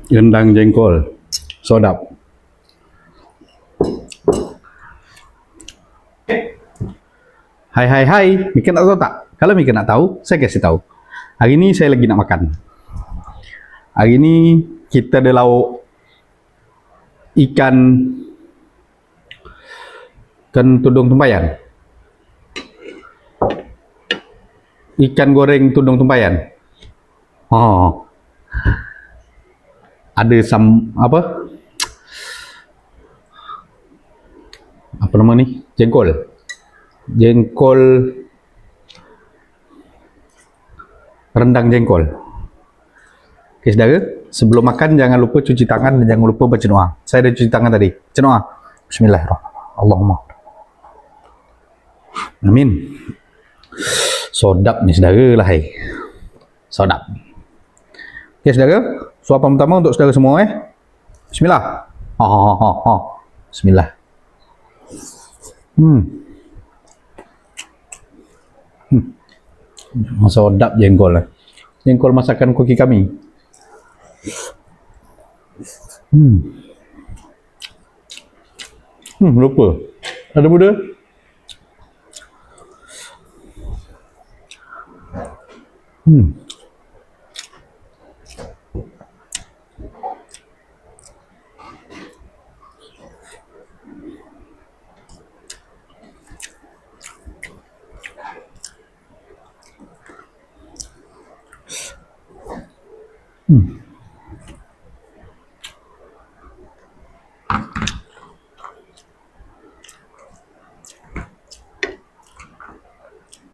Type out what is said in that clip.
Rendang jengkol. Sedap. Hai, Mika nak tahu tak? Kalau Mika nak tahu, saya kasih tahu. Hari ini saya lagi nak makan. Hari ini kita ada lauk ikan tudung tempayan. Ikan goreng tudung tempayan. Oh. Ada apa nama ni? Jengkol rendang jengkol. Okey saudara, sebelum makan jangan lupa cuci tangan dan jangan lupa baca doa. Saya dah cuci tangan tadi. Baca doa. Bismillahirrahmanirrahim. Allahumma amin. Sedap ni saudara lah hai. Sedap. Okey saudara, suapan pertama untuk saudara semua Bismillah. Bismillah. Sedap jengkol. Jengkol masakan koki kami. Lupa. Ada muda.